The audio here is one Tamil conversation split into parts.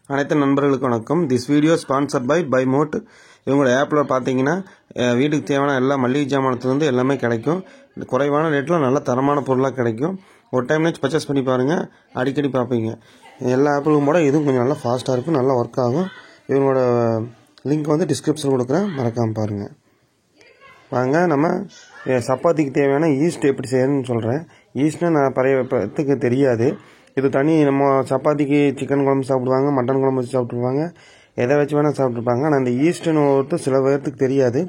அனைத்து நண்பர்களுக்கு வணக்கம். This video sponsored by Mode. இவங்களோட ஆப்பில் பார்த்தீங்கன்னா வீட்டுக்கு தேவையான எல்லா மளிகை ஜாமானத்துலேருந்து எல்லாமே கிடைக்கும். குறைவான ரேட்டில் நல்ல தரமான பொருளாக கிடைக்கும். ஒரு டைம்னாச்சும் பர்ச்சேஸ் பண்ணி பாருங்கள், அடிக்கடி பார்ப்பீங்க. எல்லா ஆப்பிளும் கூட இதுவும் கொஞ்சம் நல்லா ஃபாஸ்ட்டாக இருக்கும், நல்லா ஒர்க் ஆகும். இவங்களோட லிங்க் வந்து டிஸ்கிரிப்ஷன் கொடுக்குறேன், மறக்காமல் பாருங்கள். வாங்க நம்ம சப்பாத்திக்கு தேவையான ஈஸ்ட் எப்படி செய்யணும்னு சொல்கிறேன். ஈஸ்ட்னு நான் பழைய பேத்துக்கு தெரியாது. இது தனி. நம்ம சப்பாத்திக்கு சிக்கன் குழம்பு சாப்பிடுவாங்க, மட்டன் குழம்பு வச்சு சாப்பிட்ருவாங்க, எதை வச்சு வேணால் சாப்பிட்ருப்பாங்க. ஆனால் இந்த ஈஸ்ட்டுன்னு ஒருத்தர் சில பேர்த்துக்கு தெரியாது.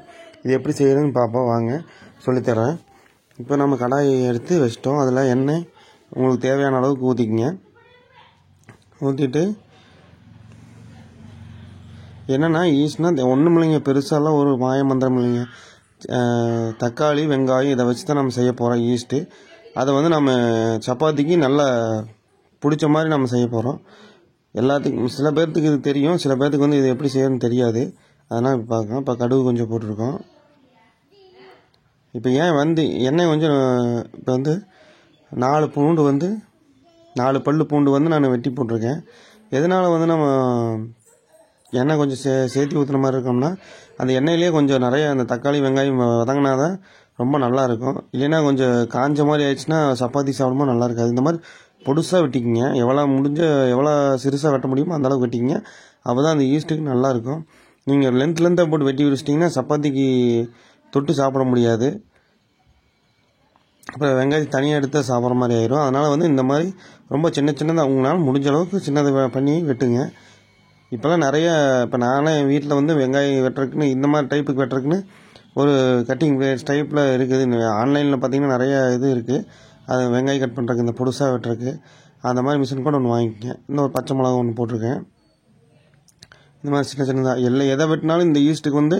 இது எப்படி செய்யணும்னு பார்ப்போம், வாங்க சொல்லித்தரேன். இப்போ நம்ம கடாயை எடுத்து வச்சிட்டோம். அதில் எண்ணெய் உங்களுக்கு தேவையான அளவுக்கு ஊற்றிக்கிங்க. ஊற்றிட்டு என்னென்னா ஈஸ்ட்னா ஒன்றும் இல்லைங்க, பெருசாலாம் ஒரு மாயமந்திரம் இல்லைங்க. தக்காளி வெங்காயம் இதை வச்சு தான் நம்ம செய்ய போகிறோம் ஈஸ்ட்டு. அதை வந்து நம்ம சப்பாத்திக்கு நல்லா பிடிச்ச மாதிரி நம்ம செய்ய போகிறோம். எல்லாத்துக்கும் சில பேர்த்துக்கு இது தெரியும், சில பேர்த்துக்கு வந்து இது எப்படி செய்யணும்னு தெரியாது. அதனால் இப்போ பார்க்கலாம். இப்போ கடுகு கொஞ்சம் போட்டிருக்கோம். இப்போ ஏன் வந்து எண்ணெய் கொஞ்சம் இப்போ வந்து 4 பல்லு பூண்டு வந்து நான் வெட்டி போட்டிருக்கேன். எதனால் வந்து நம்ம எண்ணெய் கொஞ்சம் சேர்த்து ஊற்றுன மாதிரி இருக்கோம்னா, அந்த எண்ணெயிலே கொஞ்சம் நிறைய அந்த தக்காளி வெங்காயம் வதங்கினா தான் ரொம்ப நல்லாயிருக்கும். இல்லைன்னா கொஞ்சம் காஞ்ச மாதிரி ஆயிடுச்சுன்னா சப்பாத்தி சாப்பிடும்போது நல்லா இருக்காது. இந்த மாதிரி பொடுசாக வெட்டிக்கிங்க. எவ்வளோ சிறுசாக வெட்ட முடியுமோ அந்தளவுக்கு வெட்டிக்கிங்க. அப்போ தான் அந்த ஈஸ்ட்டுக்கு நல்லாயிருக்கும். நீங்கள் லென்த்தாக போட்டு வெட்டி வச்சிட்டிங்கன்னா சப்பாத்திக்கு தொட்டு சாப்பிட முடியாது. அப்புறம் வெங்காயத்தை தனியாக எடுத்து சாப்பிட்ற மாதிரி ஆயிரும். அதனால் வந்து இந்த மாதிரி ரொம்ப சின்னதாக உங்களால் முடிஞ்ச அளவுக்கு சின்னதை பண்ணி வெட்டுங்க. இப்போலாம் நிறைய நானே என் வீட்டில் வந்து வெங்காயம் வெட்டுறதுக்குன்னு இந்த மாதிரி டைப்புக்கு வெட்டுறதுக்குன்னு ஒரு கட்டிங் டைப்பில் இருக்குது. ஆன்லைனில் பார்த்திங்கன்னா நிறைய இது இருக்குது. அது வெங்காயம் கட் பண்ணுறதுக்கு, இந்த பொடுசாக வெட்டுறதுக்கு அந்த மாதிரி மிஷின் கூட ஒன்று வாங்கிக்கங்க. இன்னும் ஒரு பச்சை மிளகா ஒன்று போட்டிருக்கேன். இந்த மாதிரி சின்னதாக எதை வெட்டினாலும் இந்த ஈஸ்ட்டுக்கு வந்து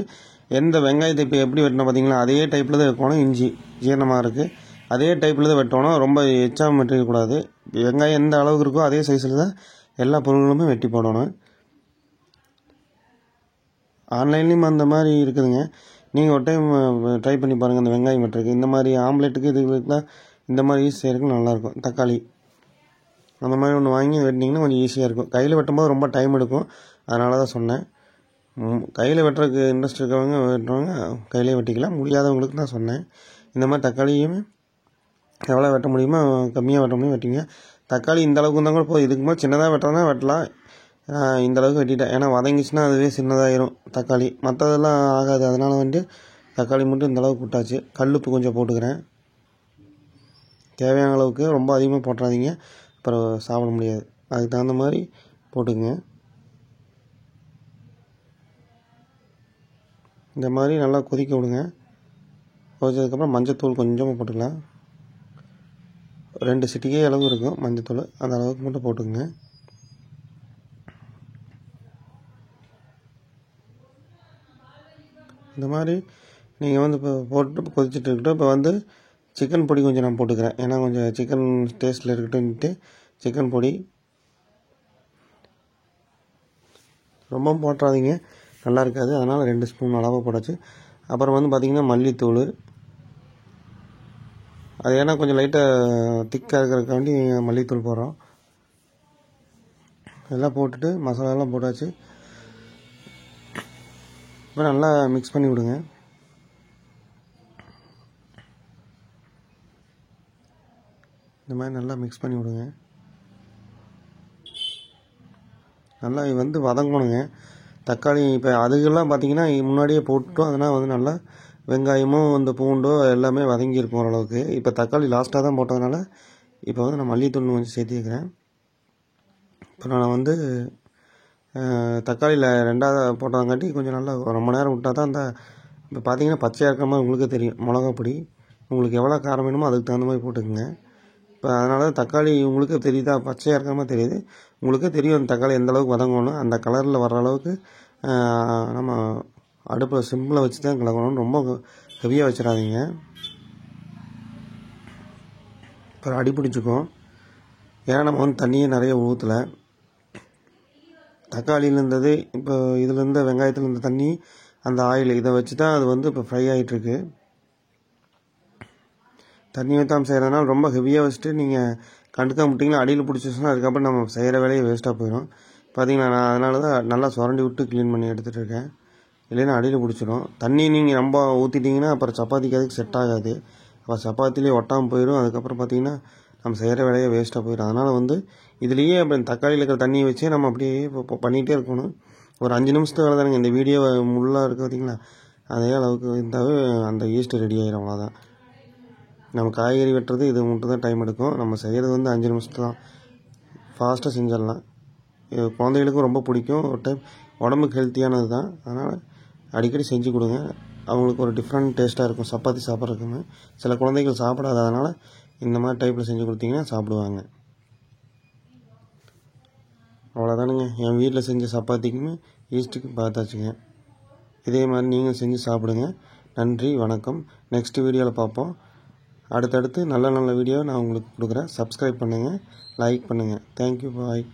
எந்த வெங்காயத்தை இப்போ எப்படி வெட்டினா பார்த்தீங்களா அதே டைப்பில் தான் வைக்கணும். இஞ்சி ஜீரணமாக இருக்குது, அதே டைப்பில் தான் வெட்டணும். ரொம்ப எச்சாமல் வெட்டிக்கூடாது. வெங்காயம் எந்த அளவுக்கு இருக்கோ அதே சைஸில் தான் எல்லா பொருட்களுமே வெட்டி போடணும். ஆன்லைன்லேயும் அந்த மாதிரி இருக்குதுங்க. நீங்கள் ஒரு டைம் ட்ரை பண்ணி பாருங்கள். இந்த வெங்காயம் வெட்டுறதுக்கு இந்த மாதிரி ஆம்லேட்டுக்கு இதுக்கெலாம் இந்த மாதிரி ஈஸி செய்யறதுக்கு நல்லாயிருக்கும். தக்காளி அந்த மாதிரி ஒன்று வாங்கி வெட்டினீங்கன்னா கொஞ்சம் ஈஸியாக இருக்கும். கையில் வெட்டும்போது ரொம்ப டைம் எடுக்கும், அதனால தான் சொன்னேன். கையில் வெட்டுறதுக்கு இன்ட்ரெஸ்ட் வெட்டுறவங்க கையிலே வெட்டிக்கலாம், முடியாதவங்களுக்கு தான் சொன்னேன். இந்த மாதிரி தக்காளியுமே எவ்வளோ வெட்ட முடியுமோ கம்மியாக வெட்ட முடியும் வெட்டிங்க. தக்காளி இந்த அளவுக்கு இருந்தால் கூட போதும். இதுக்கு மேலே சின்னதாக வெட்டுறதுனா வெட்டலாம். இந்த அளவுக்கு வெட்டிட்டேன். ஏன்னா வதங்கிச்சுன்னா அதுவே சின்னதாகிடும் தக்காளி, மற்றதெல்லாம் ஆகாது. அதனால் வந்து தக்காளி மட்டும் இந்த அளவுக்கு விட்டாச்சு. கல்லுப்பு கொஞ்சம் போட்டுக்கிறேன், தேவையான அளவுக்கு. ரொம்ப அதிகமாக போட்டுறாதீங்க, அப்புறம் சாப்பிட முடியாது. அதுக்கு தகுந்த மாதிரி போட்டுக்குங்க. இந்த மாதிரி நல்லா கொதிக்க விடுங்க. கொதிச்சதுக்கப்புறம் மஞ்சத்தூள் கொஞ்சமாக போட்டுக்கலாம். 2 சிட்டிகை அளவு இருக்கும் மஞ்சத்தூள், அந்த அளவுக்கு மட்டும் போட்டுக்குங்க. இந்த மாதிரி நீங்கள் வந்து இப்போ போட்டு கொதிச்சுட்டு இருக்கட்டும். இப்போ வந்து சிக்கன் பொடி கொஞ்சம் நான் போட்டுக்கிறேன். ஏன்னா கொஞ்சம் சிக்கன் டேஸ்ட்டில் இருக்கட்டும்ட்டு சிக்கன் பொடி ரொம்ப போட்டுறாதீங்க, நல்லா இருக்காது. அதனால் 2 ஸ்பூன் அளவாக போட்டாச்சு. அப்புறம் வந்து பார்த்திங்கன்னா மல்லித்தூள், அது ஏன்னா கொஞ்சம் லைட்டாக திக்காக இருக்கிறதுக்காண்டி மல்லித்தூள் போடுறோம். எல்லாம் போட்டுட்டு மசாலாலாம் போட்டாச்சு. இப்போ நல்லா மிக்ஸ் பண்ணி விடுங்க. இந்த மாதிரி நல்லா மிக்ஸ் பண்ணி விடுங்க. நல்லா வந்து வதங்கணுங்க தக்காளி. இப்போ அதுக்கெல்லாம் பார்த்திங்கன்னா முன்னாடியே போட்டுட்டோம். அதனால் வந்து நல்லா வெங்காயமும் இந்த பூண்டோ எல்லாமே வதங்கியிருக்கும் ஓரளவுக்கு. இப்போ தக்காளி லாஸ்ட்டாக தான் போட்டதுனால இப்போ வந்து நான் மல்லித்தூள் கொஞ்சம் சேர்த்துக்கிறேன். இப்போ நான் வந்து தக்காளியில் 2வது போட்டதாங்காட்டி கொஞ்சம் நல்லா ரொம்ப நேரம் விட்டால் தான் அந்த இப்போ பார்த்திங்கன்னா பச்சையாக இருக்கிற மாதிரி உங்களுக்கு தெரியும். மிளகா பொடி உங்களுக்கு எவ்வளோ காரம் வேணுமோ அதுக்கு தகுந்த மாதிரி போட்டுக்குங்க. இப்போ அதனால் தக்காளி உங்களுக்கு தெரியுதா, பச்சையாக இருக்கிற மாதிரி தெரியுது. உங்களுக்கே தெரியும் அந்த தக்காளி எந்த அளவுக்கு வதங்கணும். அந்த கலரில் வர அளவுக்கு நம்ம அடுப்பில் சிம்பிளாக வச்சு தான் கலக்கணும், ரொம்ப ஹெவியாக வச்சிடாதீங்க, இப்போ அடி பிடிச்சிக்கும். ஏன்னா நம்ம வந்து தண்ணியே நிறைய ஊற்றலை. தக்காளியில் இருந்தது இப்போ இதில் இருந்த வெங்காயத்தில் இருந்த தண்ணி, அந்த ஆயில், இதை வச்சு தான் அது வந்து இப்போ ஃப்ரை ஆகிட்டுருக்கு. தண்ணி ஊற்றாமல் செய்கிறதுனால ரொம்ப ஹெவியாக வச்சுட்டு நீங்கள் கண்டுக்காம விட்டிங்கன்னா அடியில் பிடிச்சிச்சுன்னா அதுக்கப்புறம் நம்ம செய்கிற வேலையை வேஸ்ட்டாக போயிடும். பார்த்தீங்கன்னா நான் அதனால தான் நல்லா சுரண்டி விட்டு க்ளீன் பண்ணி எடுத்துகிட்டு இருக்கேன். இல்லைன்னா அடியில் பிடிச்சிடும். தண்ணி நீங்கள் ரொம்ப ஊற்றிட்டிங்கன்னா அப்புறம் சப்பாத்திக்கு அதுக்கு செட் ஆகாது. அப்புறம் சப்பாத்திலே ஒட்டாமல் போயிடும். அதுக்கப்புறம் பார்த்திங்கன்னா நம்ம செய்கிற வேலையை வேஸ்ட்டாக போயிடும். அதனால் வந்து இதுலேயே அப்படி தக்காளியில் இருக்கிற தண்ணியை வச்சே நம்ம அப்படியே இப்போ பண்ணிகிட்டே இருக்கணும். ஒரு 5 நிமிஷத்துக்கு வேலை தானுங்க. இந்த வீடியோ முள்ளாக இருக்குது பார்த்திங்களா, அதே அளவுக்கு இருந்தாவே அந்த ஈஸ்ட் ரெடி ஆகிடும். அவ்வளோதான். நம்ம காய்கறி வெட்டுறது இது மட்டும் தான் டைம் எடுக்கும். நம்ம செய்கிறது வந்து 5 நிமிஷத்து தான். ஃபாஸ்ட்டாக செஞ்சிடலாம். இது குழந்தைகளுக்கும் ரொம்ப பிடிக்கும். ஒரு டைம் உடம்புக்கு ஹெல்த்தியானது தான். அதனால் அடிக்கடி செஞ்சு கொடுங்க. அவங்களுக்கு ஒரு டிஃப்ரெண்ட் டேஸ்ட்டாக இருக்கும் சப்பாத்தி சாப்பிட்றதுக்குன்னு. சில குழந்தைகள் சாப்பிடாது. அதனால் இந்த மாதிரி டைப்பில் செஞ்சு கொடுத்தீங்கன்னா சாப்பிடுவாங்க. அவ்வளோதானுங்க. என் வீட்டில் செஞ்ச சப்பாத்திக்குமே ஈஸ்ட்டுக்கு பார்த்தாச்சுங்க. இதே மாதிரி நீங்கள் செஞ்சு சாப்பிடுங்க. நன்றி, வணக்கம். நெக்ஸ்ட் வீடியோவில் பார்ப்போம். அடுத்தடுத்து நல்ல நல்ல வீடியோ நான் உங்களுக்கு கொடுக்குறேன். சப்ஸ்கிரைப் பண்ணுங்கள், லைக் பண்ணுங்கள். தேங்க்யூ, பாய்.